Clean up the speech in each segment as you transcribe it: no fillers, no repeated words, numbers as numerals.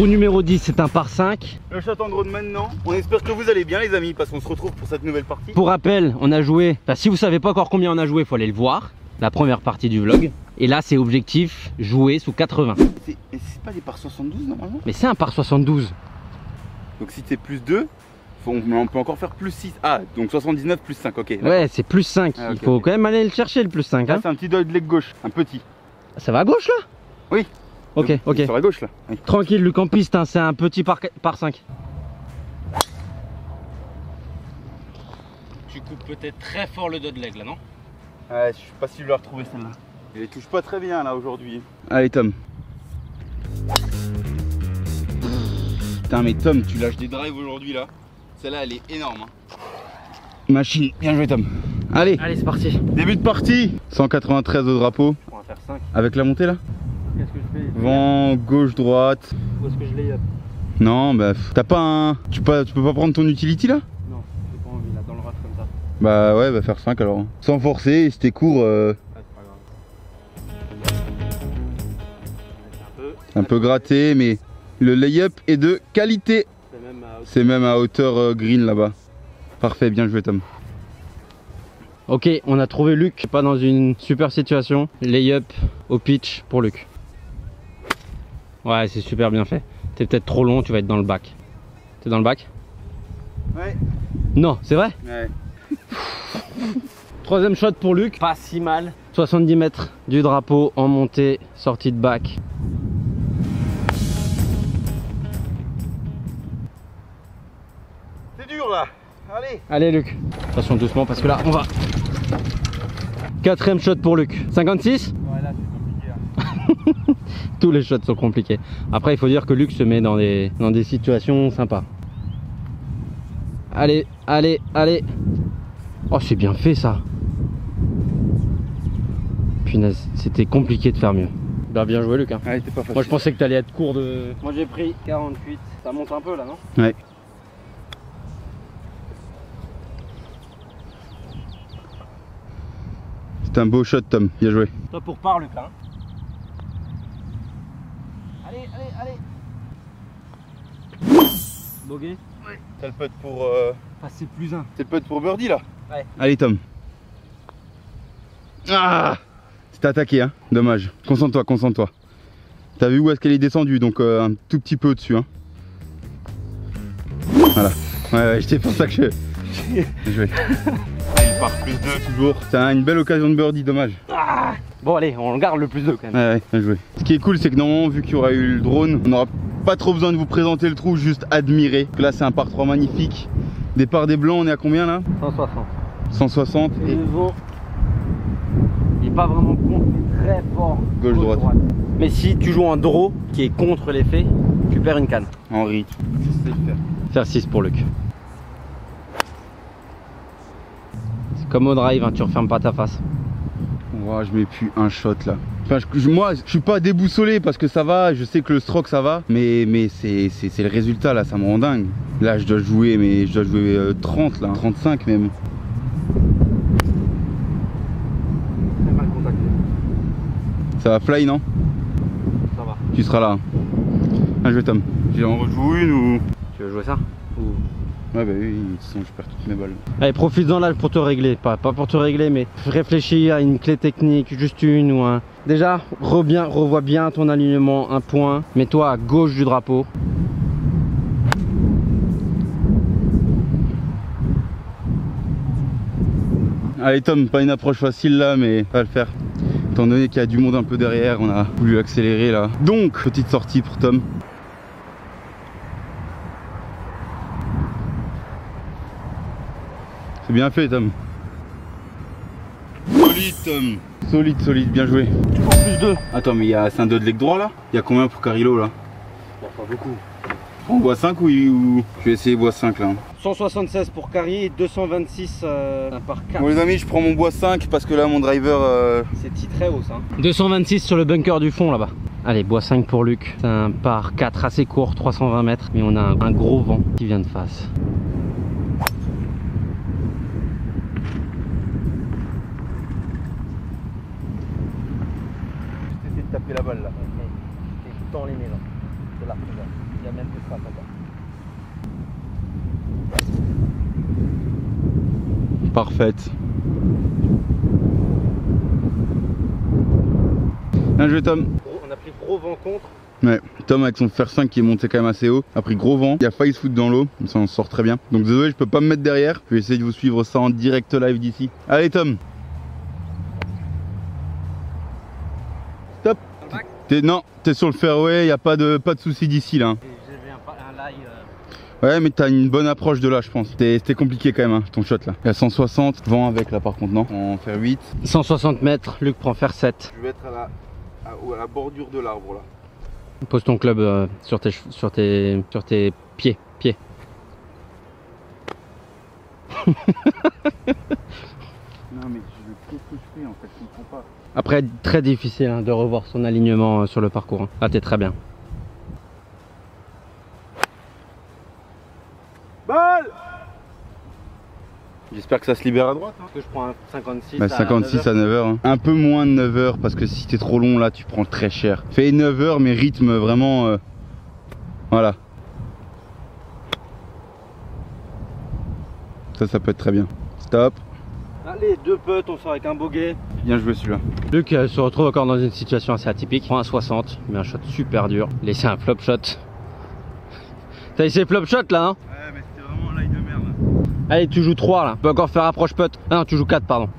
Trou numéro 10, c'est un par 5. Le shot en drone maintenant. On espère que vous allez bien les amis, parce qu'on se retrouve pour cette nouvelle partie. Pour rappel, on a joué, enfin, si vous savez pas encore combien on a joué, il faut aller le voir. La première partie du vlog. Et là, c'est objectif jouer sous 80. C'est pas des par 72 normalement? Mais c'est un par 72. Donc si t'es plus 2, on peut encore faire plus 6. Ah, donc 79 plus 5, ok. Ouais, c'est plus 5. Ah, okay, il faut quand même aller le chercher le plus 5. Là, Hein. c'est un petit dog leg gauche, un petit. Ça va à gauche là? Oui. Ok, Donc, ok. sur la gauche là. Oui. Tranquille, Luc en piste, hein, c'est un petit par 5. Tu coupes peut-être très fort le dos de leg là, non? Ouais, je suis pas sûr de la retrouver celle-là. Elle les touche pas très bien là aujourd'hui. Allez Tom. Putain mais Tom, tu lâches des drives aujourd'hui là. Celle-là elle est énorme. Hein. Machine, bien joué Tom. Allez, Allez, c'est parti. début de partie. 193 au drapeau. On va faire 5. Avec la montée là. Qu'est-ce que je fais? Vent, gauche, droite. Où est-ce que je l'ai? Non, bah t'as pas un... Tu peux pas prendre ton utility là? Non, j'ai pas envie là, dans le rough comme ça. Bah ouais, bah faire 5 alors. Sans forcer, et c'était court. Ouais, c'est pas grave. Un peu gratté, mais le lay-up est de qualité. C'est C'est même à hauteur green là-bas. Parfait, bien joué Tom. Ok, on a trouvé Luc, pas dans une super situation. Lay-up au pitch pour Luc. Ouais, c'est super bien fait. T'es peut-être trop long, tu vas être dans le bac. T'es dans le bac? Ouais. Non, c'est vrai? Ouais. Troisième shot pour Luc, pas si mal. 70 mètres du drapeau en montée, sortie de bac. C'est dur là. Allez. Allez Luc, attention doucement parce que là on va. Quatrième shot pour Luc. 56? Ouais, là c'est compliqué. Hein. Tous les shots sont compliqués. Après il faut dire que Luc se met dans des situations sympas. Allez, allez, allez. Oh c'est bien fait ça. Punaise, c'était compliqué de faire mieux. Bah bien joué Luc hein. Ouais, c'était pas facile. Moi je pensais que t'allais être court de... Moi j'ai pris 48. Ça monte un peu là non? Ouais. C'est un beau shot Tom, bien joué. Toi pour part Luc là. Allez, allez, allez. Bogey. Ouais. C'est le putt pour... Passer plus 1. C'est le putt pour birdie là. Ouais. Allez Tom. Ah, c'était attaqué hein, dommage. Concentre-toi, concentre-toi. T'as vu où est-ce qu'elle est descendue, donc un tout petit peu au-dessus hein. Voilà. Ouais, c'était pour ça que je... Bien joué. Il part plus 2 toujours. C'est une belle occasion de birdie, dommage. Ah bon allez, on garde le plus 2 quand même. Ouais, bien joué. Ce qui est cool, c'est que normalement, vu qu'il y aura eu le drone, on n'aura pas trop besoin de vous présenter le trou, juste admirer. Donc là, c'est un par 3 magnifique. Départ des blancs, on est à combien là? 160. 160 Et et le vent, il est pas vraiment contre, mais très fort. Gauche-droite. Mais si tu joues un draw qui est contre l'effet, tu perds une canne. en rythme. C'est le faire. Faire 6 pour Luc. C'est comme au drive, hein, tu refermes pas ta face. Ouah, je mets plus un shot là. Enfin, moi, je suis pas déboussolé parce que ça va, je sais que le stroke ça va, mais c'est le résultat là, ça me rend dingue. Là, je dois jouer, mais je dois jouer 30 là, 35 même. Très mal contacté. Ça va fly, non? Ça va. Tu seras là. Ah, je Tom. J'en rejoue une ou... Tu veux jouer ça ou... Ouais bah oui, de toute façon je perds toutes mes balles. Allez, profite-en là pour te régler, pas pour te régler, mais réfléchis à une clé technique, juste une ou un. Déjà, revois bien ton alignement, un point, mets-toi à gauche du drapeau. Allez Tom, pas une approche facile là, mais ça va le faire. Étant donné qu'il y a du monde un peu derrière, on a voulu accélérer là. Donc, petite sortie pour Tom. C'est bien fait Tom. Solide Tom. Solide, solide, bien joué. Toujours plus 2. Attends, mais c'est un 2 de leg droit là? Il y a combien pour Carrillo là? Pas beaucoup. On boit 5 ou... Je vais essayer bois 5 là. 176 pour Carrier et 226 par 4. Bon les amis, je prends mon bois 5 parce que là mon driver... C'est titré haut ça. 226 sur le bunker du fond là-bas. Allez, bois 5 pour Luc. C'est un par 4 assez court, 320 mètres. Mais on a un gros vent qui vient de face. J'essaie de taper la balle là. Dans les mélanges. C'est là. y a même plus frappe encore. Parfaite. Bien joué Tom. On a pris gros vent contre. Ouais, Tom avec son fer 5 qui est monté quand même assez haut, a pris gros vent, il a failli se foutre dans l'eau, mais ça en sort très bien. Donc désolé, je peux pas me mettre derrière, je vais essayer de vous suivre ça en direct live d'ici. Allez Tom. Stop. Non, t'es sur le fairway, y a pas de soucis d'ici là. J'ai un lie. Ouais mais t'as une bonne approche de là je pense. C'était compliqué quand même hein, ton shot là. Il y a 160, vent avec là par contre non. En fer 8. 160 mètres, Luc prend fer 7. Je vais être à la bordure de l'arbre là. Pose ton club sur tes pieds. Non mais qu'est-ce que je fais en fait, je comprends pas. Après, très difficile hein, de revoir son alignement sur le parcours. Hein. Ah, t'es très bien. Balle. J'espère que ça se libère à droite. Hein. Parce que je prends un 56 bah, 56 à 9h. Hein. Un peu moins de 9h parce que si t'es trop long là, tu prends très cher. Fais 9h mais rythme vraiment... Voilà. Ça peut être très bien. Stop. Allez, 2 putts, on sort avec un bogey. Bien joué celui-là. Luc se retrouve encore dans une situation assez atypique. Prend un 60, mais un shot super dur. Laissez un flop shot. T'as essayé flop shot là, hein? Ouais, mais c'était vraiment un lie de merde. Allez, tu joues 3 là. Tu peux encore faire approche putt. Ah non, tu joues 4, pardon.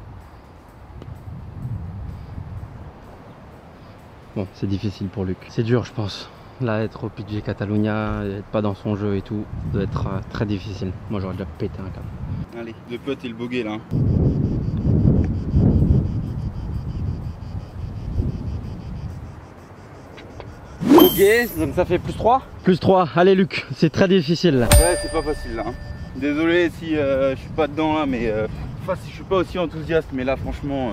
Bon, c'est difficile pour Luc. C'est dur, je pense. Là, être au PGA Catalunya, être pas dans son jeu et tout, ça doit être très difficile. Moi, j'aurais déjà pété un câble. Allez, 2 putts et le bogey là. Bogey, donc ça fait plus 3? Plus 3. Allez, Luc, c'est très difficile là. Ouais, c'est pas facile là. Hein. Désolé si je suis pas dedans là, mais si je suis pas aussi enthousiaste, mais là franchement,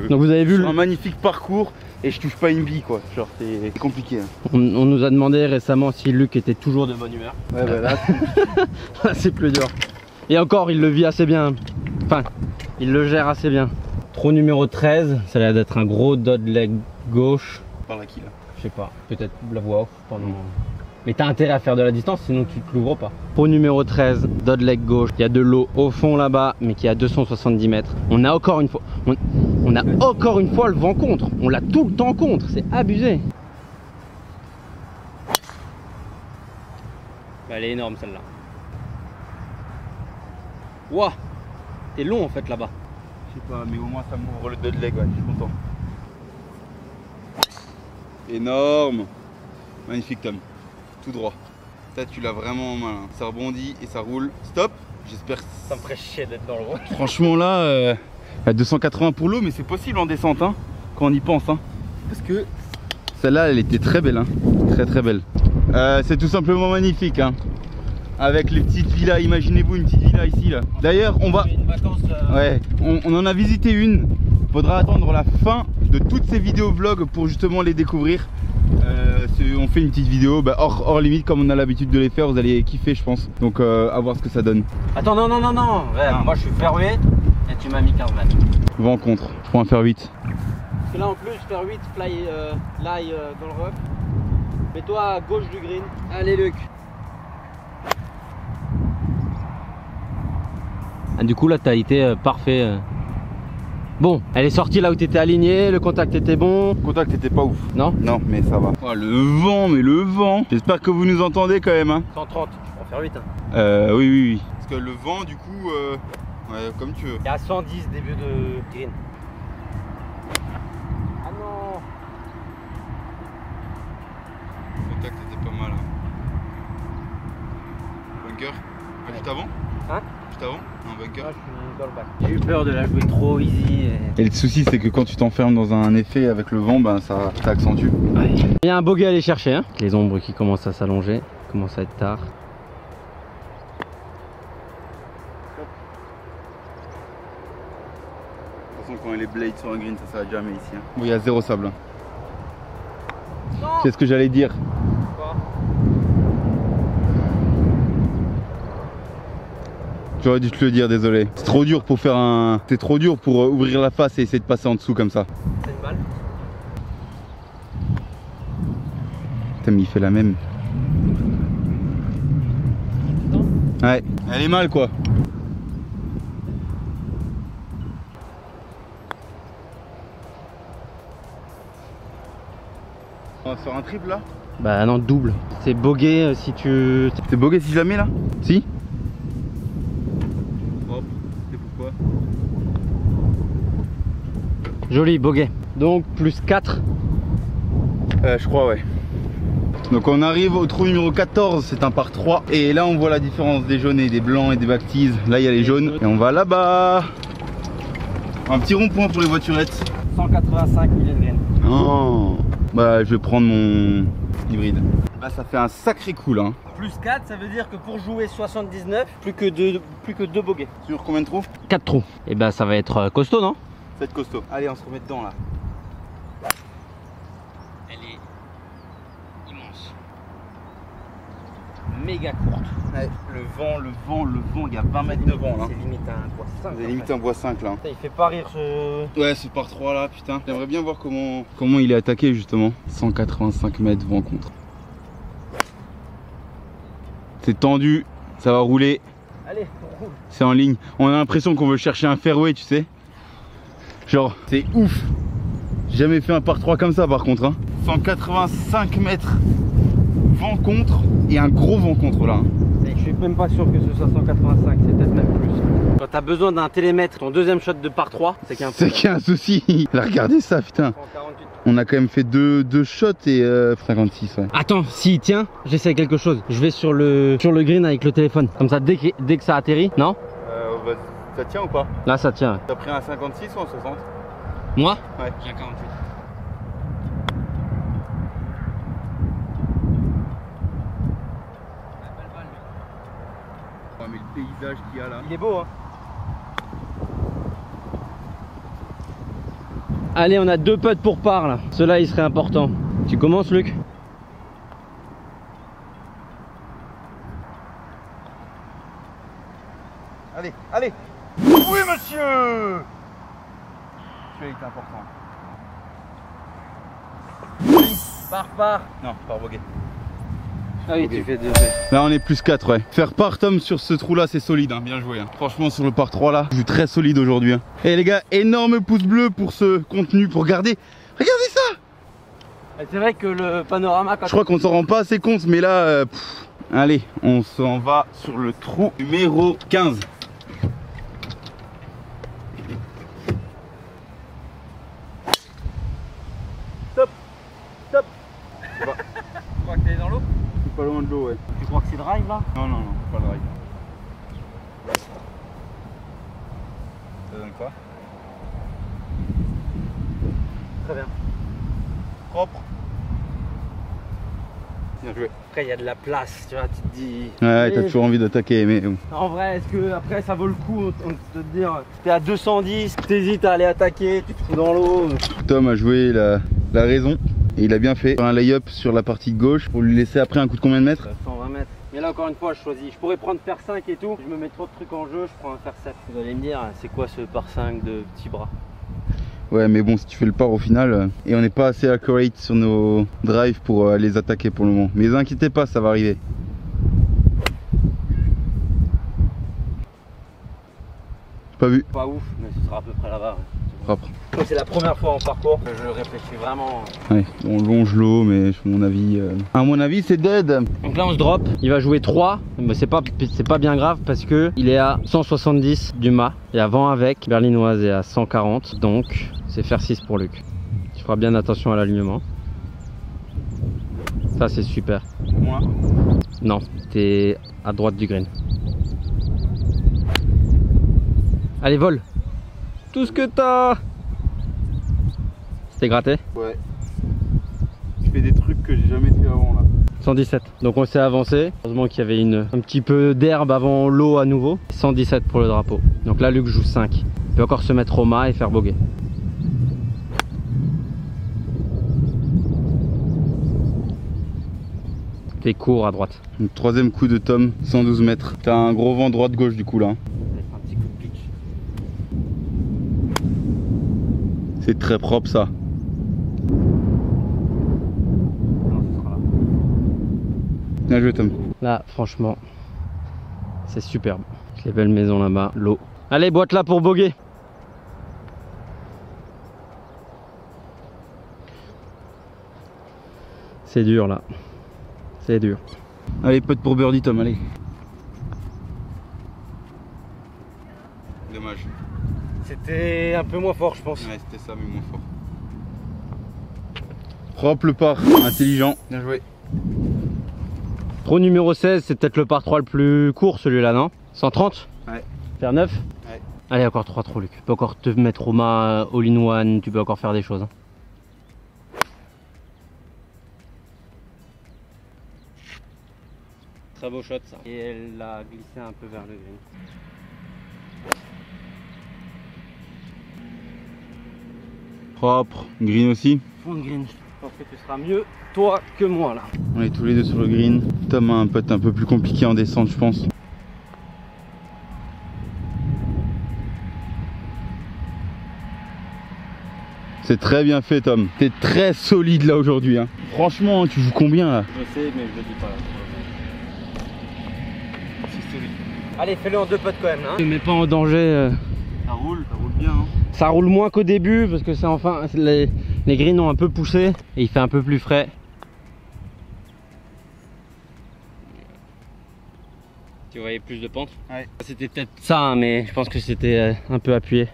Donc vous avez vu un magnifique parcours et je touche pas une bille quoi. Genre c'est compliqué. Hein. On nous a demandé récemment si Luc était toujours de bonne humeur. Ouais, bah là, c'est plus dur. Et encore, il le vit assez bien. Enfin, il le gère assez bien. Trou numéro 13, ça a l'air d'être un gros dot leg gauche. Par là qui là? Je sais pas, peut-être la voix off pendant... Mais t'as intérêt à faire de la distance, sinon tu te l'ouvres pas. Trou numéro 13, dot leg gauche. Il y a de l'eau au fond là-bas, mais qui est à 270 mètres. On a encore une fois... On a encore une fois le vent contre. On l'a tout le temps contre, c'est abusé. Bah, elle est énorme celle-là. Ouah, t'es long en fait là-bas. Je sais pas, mais au moins ça m'ouvre le dead leg, ouais, je suis content. Énorme. Magnifique Tom. Tout droit. Ça tu l'as vraiment en main. Hein. Ça rebondit et ça roule. Stop. J'espère que ça me ferait chier d'être dans le roi. Franchement là, à 280 pour l'eau, mais c'est possible en descente hein, quand on y pense. Hein. Parce que celle-là, elle était très belle. Hein. Très très belle. C'est tout simplement magnifique. Hein. Avec les petites villas, imaginez-vous une petite villa ici là. D'ailleurs on va... Ouais, on en a visité une. Faudra attendre la fin de toutes ces vidéos vlogs pour justement les découvrir. On fait une petite vidéo hors limite comme on a l'habitude de les faire, vous allez kiffer je pense. Donc à voir ce que ça donne. Attends, non. Ouais, moi je suis fairway et tu m'as mis 15 mètres. Vent contre, je prends un fer 8. Parce que là en plus, faire 8, fly, lie dans le rough. Mets-toi à gauche du green. Allez Luc. Ah, du coup là t'as été parfait. Bon, elle est sortie là où tu étais aligné, le contact était bon. Le contact était pas ouf. Non? Non, mais ça va. Oh, le vent, mais le vent. J'espère que vous nous entendez quand même. Hein. 130, je peux faire 8. Hein. Oui. Parce que le vent, du coup, ouais, comme tu veux. Il y a 110 début de green. Ah non! Le contact était pas mal. Hein. Bunker? Pas juste avant? Hein? Juste avant? Un bunker? Ah, je suis dans le bac. J'ai eu peur de la jouer trop easy. Et le souci c'est que quand tu t'enfermes dans un effet avec le vent, ça accentue. Ouais. Il y a un bogey à aller chercher. Hein. Les ombres qui commencent à s'allonger, commence à être tard. De toute façon quand il est blade sur un green, ça s'arrête jamais ici. Hein. Bon, il y a zéro sable. Qu'est-ce que j'allais dire? J'aurais dû te le dire, désolé. C'est trop dur pour faire un... C'est trop dur pour ouvrir la face et essayer de passer en dessous comme ça. C'est une balle. Putain mais il fait la même. Ouais, elle est mal quoi. On va se faire un triple là? Bah non, double. C'est bogey si tu... C'est bogey si je la mets là? Si? Hop, c'est pourquoi? Joli, bogey. Donc plus 4. Je crois ouais. Donc on arrive au trou numéro 14, c'est un par 3. Et là on voit la différence des jaunes et des blancs et des bactises. Là il y a les jaunes et on va là-bas. Un petit rond-point pour les voiturettes. 185 mm. Oh. Bah je vais prendre mon hybride. Là ça fait un sacré coup là. Plus 4, ça veut dire que pour jouer 79, plus que 2 bogeys. Sur combien de trous? 4 trous. Et bah ça va être costaud, non? Ça va être costaud. Allez on se remet dedans là. Elle est immense. Méga courte. Ouais, le vent, il y a 20 mètres de vent là. C'est limite un bois 5. C'est limite un bois 5 là. Putain, il fait pas rire ce... Ouais, ce par 3 là, putain. J'aimerais bien voir comment il est attaqué justement. 185 mètres vent contre. C'est tendu, ça va rouler. Allez, on roule. C'est en ligne. On a l'impression qu'on veut chercher un fairway, tu sais. Genre, c'est ouf. J'ai jamais fait un par 3 comme ça par contre. Hein. 185 mètres vent contre et un gros vent contre là. Je suis même pas sûr que ce soit 185, c'est peut-être même plus. Quand t'as besoin d'un télémètre, ton deuxième shot de par 3, c'est qu'il y a un souci. Là, regardez ça, putain. 148. On a quand même fait deux shots et 56, ouais. Attends, s'il tient, j'essaie quelque chose. Je vais sur le green avec le téléphone. Comme ça, dès que ça atterrit, non? Bah, ça tient ou pas? Là, ça tient. T'as pris un 56 ou un 60? Moi? Ouais. J'ai un 48. Ouais, mais le paysage qu'il y a là. Il est beau, hein? Allez, on a 2 putts pour par là. Ceux-là, il serait important. Tu commences, Luc? Allez, allez. Oui, monsieur. Celui-là est important. Par. Non, par bogey. Ah oui, tu fais 2 faits. Là, on est plus 4, ouais. Faire par Tom sur ce trou-là, c'est solide, hein. Bien joué. Hein. Franchement, sur le par 3 là, je suis très solide aujourd'hui. Hein. Et les gars, énorme pouce bleu pour ce contenu, pour regarder. Regardez ça. C'est vrai que le panorama... Je crois qu'on s'en rend pas assez compte, mais là... Allez, on s'en va sur le trou numéro 15. Stop. Stop. Tu crois que t'es dans l'eau? Je suis pas loin de l'eau, ouais. Tu crois que c'est drive là? Non, non, non, pas le drive. Ça donne quoi? Très bien. Propre. Bien joué. Après il y a de la place, tu vois, tu te dis... Ouais, t'as toujours envie d'attaquer, mais... En vrai, est-ce que après ça vaut le coup de te dire, t'es à 210, t'hésites à aller attaquer, tu te fous dans l'eau. Tom a joué la raison et il a bien fait. Un lay-up sur la partie gauche pour lui laisser après un coup de combien de mètres? 120 mètres. Mais là encore une fois, je choisis. Je pourrais prendre fer 5 et tout. Je me mets trop de trucs en jeu, je prends un fer 7. Vous allez me dire, c'est quoi ce par 5 de petits bras? Ouais, mais bon, si tu fais le par au final, et on n'est pas assez accurate sur nos drives pour les attaquer pour le moment. Mais inquiétez pas, ça va arriver. Pas vu. Pas ouf, mais ce sera à peu près là-bas. Ouais. Propre. C'est la première fois en parcours que je réfléchis vraiment. Ouais, on longe l'eau, mais à mon avis, c'est dead. Donc là on se drop, il va jouer 3, mais c'est pas bien grave parce que il est à 170 du mât et avant avec berlinoise est à 140, donc c'est faire 6 pour Luc. Tu feras bien attention à l'alignement. Ça c'est super. Moi. Non, t'es à droite du green. Allez, vole. Tout ce que t'as. C'était gratté? Ouais. Je fais des trucs que j'ai jamais fait avant là. 117. Donc on s'est avancé. Heureusement qu'il y avait un petit peu d'herbe avant l'eau à nouveau. 117 pour le drapeau. Donc là Luc joue 5. Il peut encore se mettre au mât et faire bogey. T'es court à droite. Donc, troisième coup de Tom, 112 mètres. T'as un gros vent droite-gauche du coup là. Un petit coup de pitch. C'est très propre ça. Non, ce sera là. Bien joué Tom. Là franchement C'est superbe. Les belles maisons là-bas, l'eau. Allez, boîte là pour boguer. C'est dur là. C'est dur. Allez, pote pour birdie, Tom, allez. Dommage. C'était un peu moins fort, je pense. Ouais, c'était ça, mais moins fort. Propre le par, intelligent. Bien joué. Trou numéro 16, c'est peut-être le par 3 le plus court celui-là, non? 130? Ouais. Faire 9? Ouais. Allez, encore 3 trous, Luc. Tu peux encore te mettre au mât, all-in-one, tu peux encore faire des choses. Hein. Très beau shot ça. Et elle a glissé un peu vers le green. Propre. Green aussi. Fond de green. Je pense que tu seras mieux, toi, que moi là. On est tous les deux sur le green. Tom a un putt un peu plus compliqué en descente, je pense. C'est très bien fait, Tom. T'es très solide là aujourd'hui. Hein. Franchement, tu joues combien là? Je sais, mais je le dis pas là. C'est solide. Allez, fais-le en 2 putts quand même. Hein. Ne mets pas en danger. Ça roule bien. Hein. Ça roule moins qu'au début parce que c'est enfin les greens ont un peu poussé et il fait un peu plus frais. Tu voyais plus de pente? Ouais. C'était peut-être ça, hein, mais je pense que c'était un peu appuyé.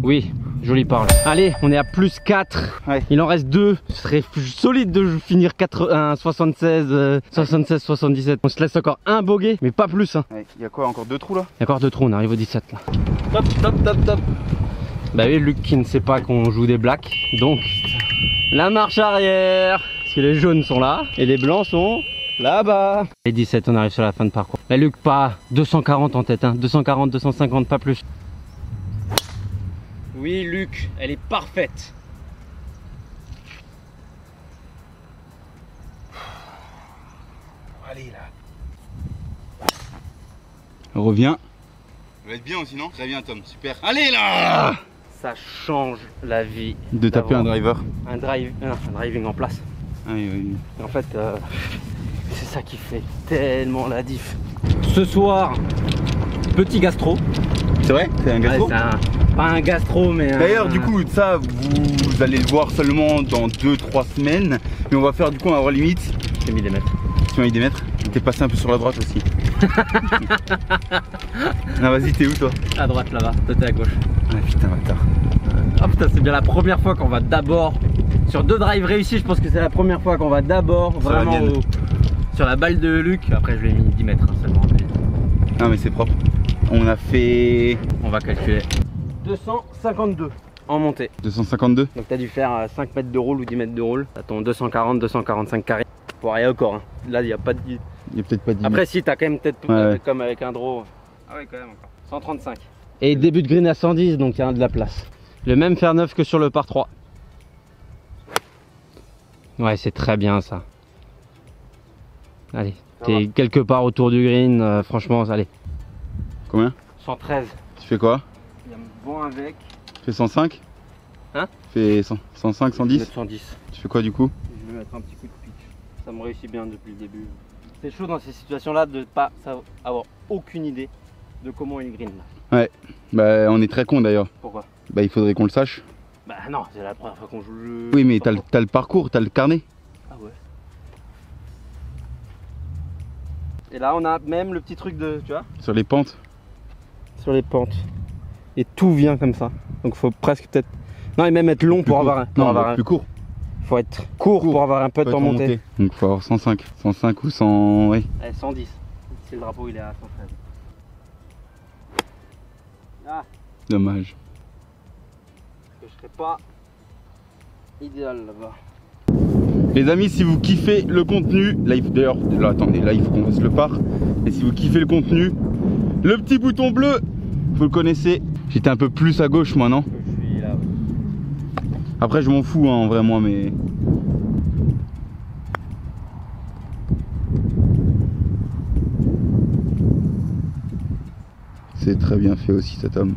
Oui, joli parle. Allez, on est à plus 4. Ouais. Il en reste 2. Ce serait solide de finir 76, 77. On se laisse encore un bogey, mais pas plus. Hein. Ouais, il y a quoi, encore 2 trous là? Il y a encore 2 trous, on arrive au 17 là. Top. Bah oui, Luc qui ne sait pas qu'on joue des blacks. Donc, la marche arrière. Parce que les jaunes sont là et les blancs sont là-bas. Les 17, on arrive sur la fin de parcours. Là, Luc, pas 240 en tête. Hein. 240, 250, pas plus. Oui, Luc, elle est parfaite. Allez là. Reviens. Ça va être bien aussi, non? Très bien, Tom, super. Allez là! Ça change la vie. De taper un driver. Un driving en place. Ah, oui. En fait, c'est ça qui fait tellement la diff. Ce soir, petit gastro. C'est vrai? C'est un gastro? Ouais, pas un gastro, mais d'ailleurs, du coup, ça, vous allez le voir seulement dans 2-3 semaines. Mais on va faire, du coup, on va avoir limite. J'ai mis des mètres. Tu m'as mis des mètres? T'es passé un peu sur la droite aussi. Ah, vas-y, t'es où toi? À droite là-bas, toi t'es à gauche. Ah putain, bâtard. Ah putain, c'est bien la première fois qu'on va d'abord. Sur 2 drives réussis, je pense que c'est la première fois qu'on va d'abord vraiment sur la balle de Luc. Après, je lui ai mis 10 mètres hein, seulement. Non, mais c'est propre. On a fait. On va calculer. 252 en montée. 252. Donc t'as dû faire 5 mètres de roule ou 10 mètres de roule. T'as ton 240, 245 carré. Pour rien encore. Hein. Là, il n'y a pas de. Il y a peut-être pas de. Après, si t'as quand même peut-être comme avec un draw. Ah ouais, quand même encore. 135. Et début de green à 110, donc il y a de la place. Le même faire 9 que sur le par 3. Ouais, c'est très bien ça. Allez, t'es quelque part autour du green, franchement, allez. Combien? 113. Tu fais quoi? Il y a bon avec. Tu fais 105? Hein? Tu fais 105, 110? 110. Tu fais quoi du coup? Je vais mettre un petit coup de pitch. Ça me réussit bien depuis le début. C'est chaud dans ces situations-là de ne pas avoir aucune idée de comment est le green là. Ouais, bah on est très con d'ailleurs. Pourquoi? Bah il faudrait qu'on le sache. Bah non, c'est la première fois qu'on joue le... Oui mais t'as le parcours, t'as le carnet. Ah ouais. Et là on a même le petit truc de, tu vois? Sur les pentes. Sur les pentes. Et tout vient comme ça. Donc faut presque peut-être... Non et même être long pour avoir un... Non, plus court. Faut être court pour avoir un putt en montée. Donc faut avoir 105. 105 ou 100... Oui. Allez, 110. Si le drapeau il est à 113. Ah. Dommage. Je serais pas idéal là-bas. Les amis, si vous kiffez le contenu, là d'ailleurs, là attendez, là il faut qu'on fasse le par. Et si vous kiffez le contenu, le petit bouton bleu, vous le connaissez. J'étais un peu plus à gauche moi, non? Je suis là. Ouais. Après je m'en fous hein, en vrai moi, mais... C'est très bien fait aussi cet homme.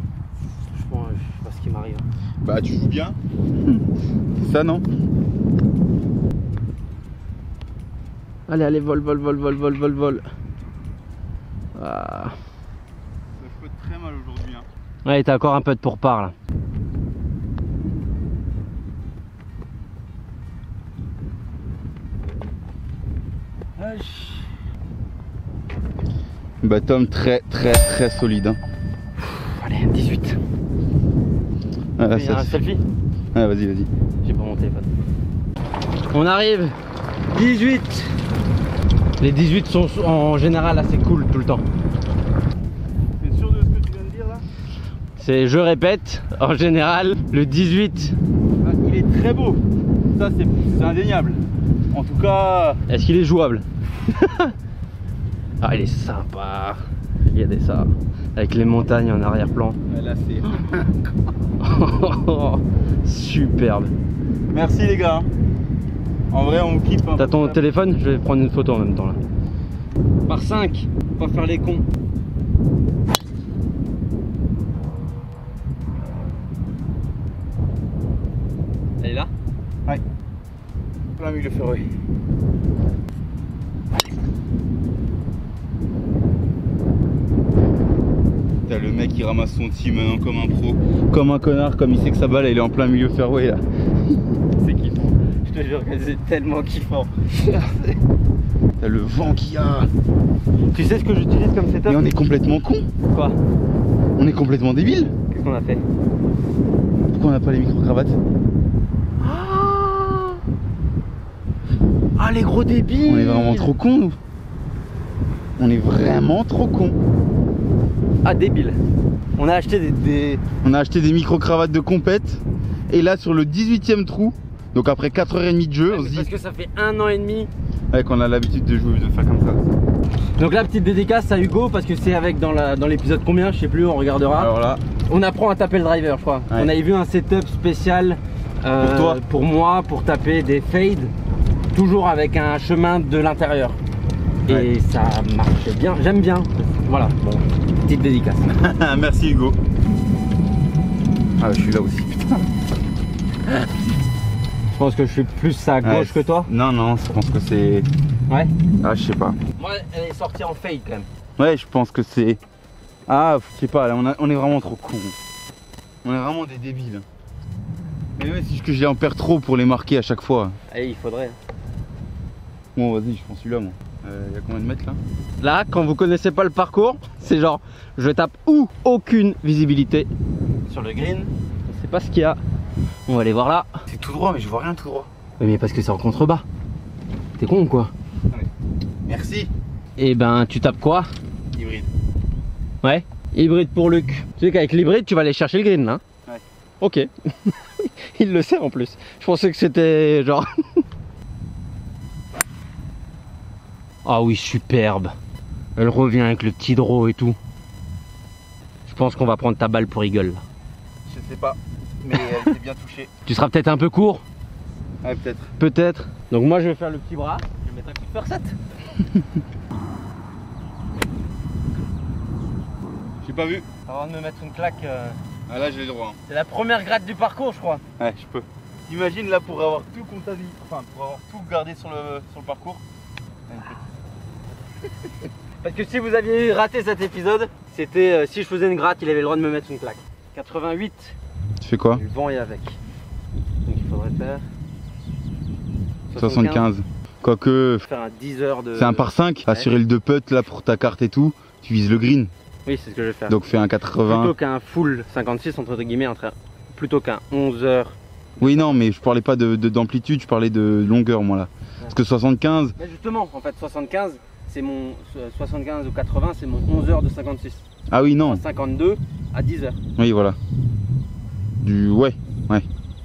Franchement, je sais pas ce qui m'arrive. Bah tu joues bien. C'est ça non? Allez, allez, vol, vol, vol, vol, vol, vol, vol. Ah. Ça fait très mal aujourd'hui. Hein. Ouais, t'as encore un peu de pourpart là. Bah Tom, très solide. Hein. Allez, 18. Ah, Il y a un selfie. Ah, vas-y. J'ai pas mon téléphone. On arrive. 18. Les 18 sont en général assez cool tout le temps. T'es sûr de ce que tu viens de dire là? C'est, je répète, en général, le 18. Ah, il est très beau. Ça c'est indéniable. En tout cas... Est-ce qu'il est jouable? Ah, il est sympa. Regardez ça. Avec les montagnes en arrière-plan. Là c'est... Superbe. Merci les gars. En vrai on kiffe. Hein. T'as ton téléphone? Je vais prendre une photo en même temps là. Par 5, pas faire les cons. Elle est là? Ouais. Plein milieu ferré. T'as le mec qui ramasse son team maintenant comme un pro. Comme un connard, comme il sait que sa balle elle est en plein milieu fairway là. C'est kiffant. Je te jure que c'est tellement kiffant. T'as le vent qu'il y a. Tu sais ce que j'utilise comme setup? Et on est complètement con. Quoi? On est complètement débile. Qu'est-ce qu'on a fait? Pourquoi on n'a pas les micro-cravates? Ah, les gros débiles! On est vraiment trop cons nous. On est vraiment trop cons. Ah, débile. On a acheté des... On a acheté des micro-cravates de compète. Et là sur le 18e trou, donc après 4h30 de jeu, Ouais, on se dit... parce que ça fait 1 an et demi. Ouais, qu'on a l'habitude de jouer, de faire comme ça. Donc là, petite dédicace à Hugo, parce que c'est avec dans l'épisode combien, je sais plus, on regardera. Alors là, On apprend à taper le driver, je crois. Ouais. On avait vu un setup spécial Pour toi. pour moi, pour taper des fades, toujours avec un chemin de l'intérieur. Et Ouais. ça marche bien, j'aime bien. Voilà, bon, petite dédicace. merci Hugo. Ah, je suis là aussi, putain. Je pense que je suis plus à gauche que toi. Non, non, je pense que c'est... Ouais. Ah, je sais pas. Moi, elle est sortie en fade quand même. Ouais, je pense que c'est... Ah, je sais pas, là, on est vraiment trop cons. On est vraiment des débiles. Mais ouais, c'est juste que je les en perds trop pour les marquer à chaque fois. Allez, il faudrait. Bon, vas-y, je prends celui-là, moi. Il y a combien de mètres là? Là, quand vous connaissez pas le parcours, c'est genre, je tape où aucune visibilité sur le green. Je sais pas ce qu'il y a. On va aller voir là. C'est tout droit, mais je vois rien tout droit. Oui, mais parce que c'est en contrebas. T'es con ou quoi? Merci. Et ben, tu tapes quoi? Hybride. Ouais. Hybride pour Luc. Tu sais qu'avec l'hybride, tu vas aller chercher le green là. Ouais. Ok. Il le sait en plus. Je pensais que c'était genre. Ah oui, superbe. Elle revient avec le petit draw et tout. Je pense qu'on va prendre ta balle pour eagle. Je sais pas, mais elle s'est bien touchée. Tu seras peut-être un peu court. Ouais, peut-être. Peut-être. Donc moi je vais faire le petit bras. Je vais mettre un coup de forcette. J'ai pas vu. Avant de me mettre une claque. Ah là, j'ai le droit. Hein. C'est la première gratte du parcours, je crois. Ouais, je peux. Imagine là pour avoir tout comptabilisé, enfin pour avoir tout gardé sur le parcours. Parce que si vous aviez raté cet épisode, c'était si je faisais une gratte, il avait le droit de me mettre une claque. 88. Tu fais quoi? Le vent est avec. Donc il faudrait faire 75. Quoique, Faire un 10 heures de. c'est un par 5. Assurer le 2 putt là pour ta carte et tout. Tu vises le green. Oui, c'est ce que je vais faire. Donc fais un 80. Plutôt qu'un full 56 entre guillemets, plutôt qu'un 11 heures. Oui, non, mais je parlais pas d'amplitude, je parlais de longueur moi là. Parce que 75, Mais justement, en fait, 75, c'est mon 75 ou 80, c'est mon 11 heures de 56. ah oui, non. 52 à 10 heures. Oui, voilà. Ouais,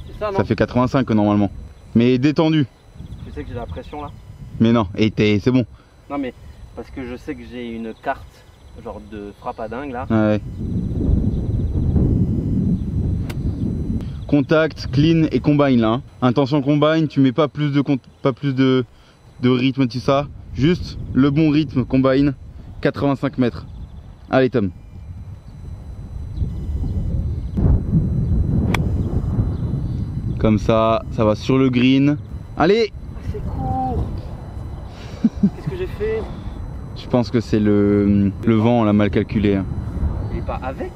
C'est ça, non? ça fait 85 normalement. Mais détendu. Tu sais que j'ai la pression là? Mais non, et c'est bon. Non, mais parce que je sais que j'ai une carte genre de frappe à dingue là. Ouais. Contact, clean et combine là. Hein. Intention combine, tu mets pas plus de rythme, tout ça. Juste le bon rythme combine, 85 mètres. Allez Tom. Comme ça va sur le green. Allez. C'est court. fait. Je pense que c'est le vent, on l'a mal calculé. Hein. Il est pas avec.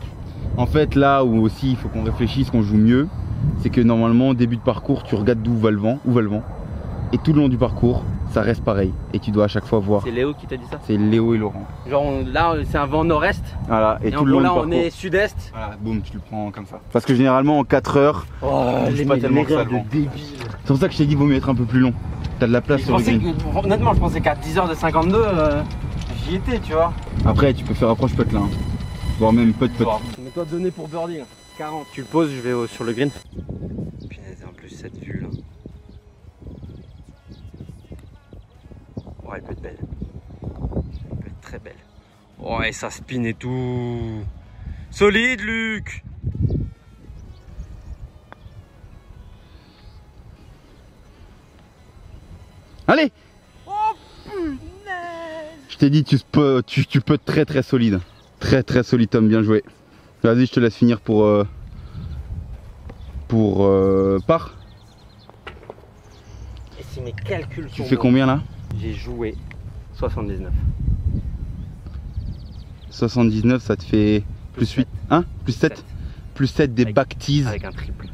En fait, là où aussi il faut qu'on réfléchisse, qu'on joue mieux, c'est que normalement, au début de parcours, tu regardes d'où va le vent, et tout le long du parcours, ça reste pareil. Et tu dois à chaque fois voir. C'est Léo qui t'a dit ça? C'est Léo et Laurent. Genre là, c'est un vent nord-est. Voilà, et Et tout en le gros, long là, du parcours. on est sud-est. Voilà, boum, tu le prends comme ça. Parce que généralement, en 4 heures, Les pas tellement ça, le vent. débile. C'est pour ça que je t'ai dit, vaut mieux être un peu plus long. T'as de la place sur le green. Honnêtement, je pensais qu'à 10h de 52, j'y étais, tu vois. Après, tu peux faire approche putt là. Hein. Voire même putt. Mets-toi donné pour birdie. Là. 40. Tu le poses, je vais sur le green. Punaise, en plus, cette vue là. Ouais, elle peut être belle. Elle peut être très belle. Ouais, ça spin et tout. Solide, Luc. Allez. Oh punaise. Je t'ai dit, tu peux être très très solide. Très solide, Tom, bien joué. Vas-y, je te laisse finir pour par. Et si mes calculs sont Tu fais combien là? J'ai joué 79. 79, ça te fait plus 8, hein? Plus 7. Plus 7 des back tees. Avec un triple.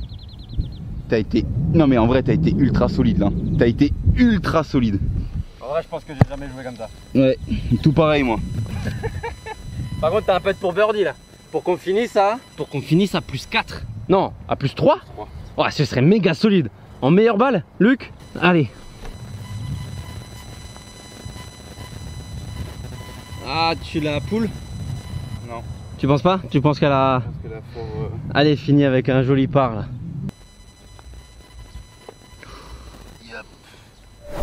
T'as été... Non mais en vrai, t'as été ultra solide là. T'as été ultra solide. En vrai, je pense que j'ai jamais joué comme ça. Ouais, tout pareil moi. Par contre, t'as un putt pour birdie là. Pour qu'on finisse à plus 4. Non, à plus 3. Ouais, ce serait méga solide. En meilleure balle, Luc. Allez. Ah, tu l'as poule? Non. Tu penses pas? Tu penses qu'elle a... Je pense que là, faut, Allez, fini avec un joli par là.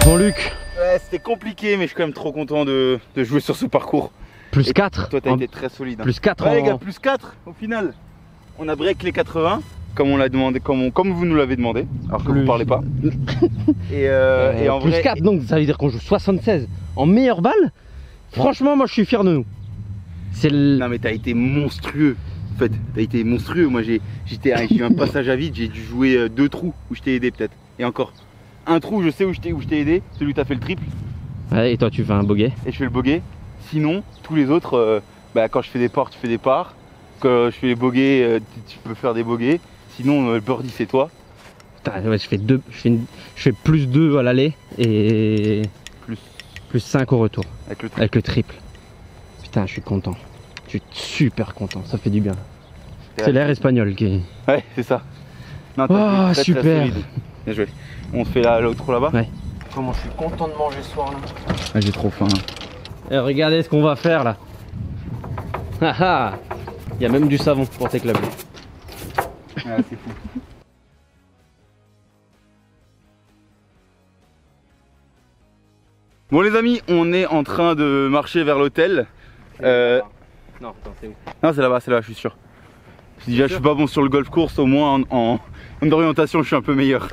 Bon, Luc. Ouais, c'était compliqué, mais je suis quand même trop content de jouer sur ce parcours. Plus Et 4. Toi, t'as été très solide. Hein. Plus 4 Ouais, en... les gars, plus 4 au final. On a break les 80, comme on l'a demandé, comme vous nous l'avez demandé, alors que Plus- vous parlez pas. et en plus vrai, 4, donc ça veut dire qu'on joue 76 en meilleure balle. Franchement, moi je suis fier de nous. C'est le... non mais t'as été monstrueux. En fait, t'as été monstrueux. Moi j'ai eu un passage à vide, j'ai dû jouer 2 trous où je t'ai aidé peut-être. Et encore, un trou je sais où je t'ai aidé, celui où t'as fait le triple. Ouais, et toi tu fais un bogey. Et je fais le bogey. Sinon, tous les autres, quand je fais des parts, tu fais des parts. Quand je fais les bogeys, tu peux faire des bogeys. Sinon, le birdie c'est toi. Putain, ouais, je fais plus 2 à l'aller et plus 5 au retour. Avec le triple. Putain, je suis content. Je suis super content, ça fait du bien. C'est l'air espagnol qui... Ouais, c'est ça. Non, Oh, très, super. très solide. Bien joué. On se fait l'autre trou là-bas. Ouais. Comment je suis content de manger ce soir là. Ah, j'ai trop faim. Et regardez ce qu'on va faire là. Haha. Il y a même du savon pour tes clubs. Ah, c'est fou. Bon les amis, on est en train de marcher vers l'hôtel. Non, attends, c'est où? Non, c'est là-bas, je suis sûr. Déjà, je suis pas bon sur le golf course, au moins en orientation, je suis un peu meilleur.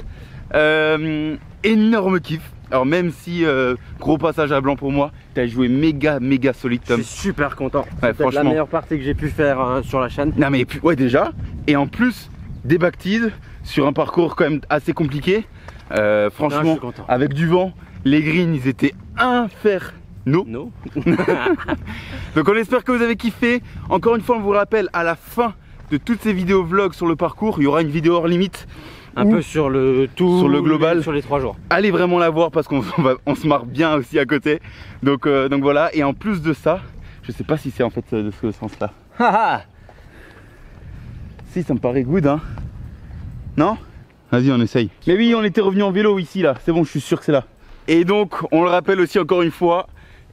Énorme kiff. Alors même si gros passage à blanc pour moi, t'as joué méga solide, Tom. Je suis super content. Ouais, C'est franchement. la meilleure partie que j'ai pu faire sur la chaîne. Non mais ouais déjà. Et en plus des back tees sur un parcours quand même assez compliqué. Franchement, Non, je suis content. avec du vent, les greens ils étaient infernaux. Non. Donc on espère que vous avez kiffé. Encore une fois, on vous rappelle, à la fin de toutes ces vidéos vlogs sur le parcours, il y aura une vidéo hors limite. Un peu sur le tout, sur le global, sur les 3 jours. Allez vraiment la voir parce qu'on se marre bien aussi à côté. Donc voilà. Et en plus de ça, je sais pas si c'est en fait de ce sens-là. Si, ça me paraît good, hein. Non? Vas-y, on essaye. Mais oui, on était revenu en vélo ici, là. C'est bon, je suis sûr que c'est là. Et donc, on le rappelle aussi encore une fois,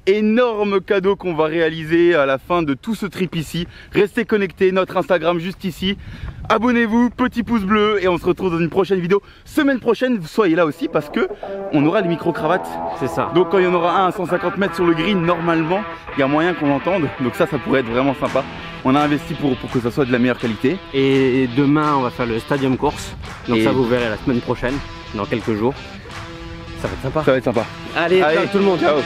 énorme cadeau qu'on va réaliser à la fin de tout ce trip ici. Restez connectés, notre Instagram juste ici. Abonnez-vous, petit pouce bleu et on se retrouve dans une prochaine vidéo. Semaine prochaine, vous soyez là aussi parce que on aura les micro-cravates. C'est ça. Donc quand il y en aura un à 150 mètres sur le green, normalement, il y a moyen qu'on l'entende. Donc ça pourrait être vraiment sympa. On a investi pour que ça soit de la meilleure qualité. Et demain, on va faire le stadium course. Donc Et ça, vous verrez la semaine prochaine, dans quelques jours. Ça va être sympa. Ça va être sympa. Allez, ciao tout le monde. Ciao.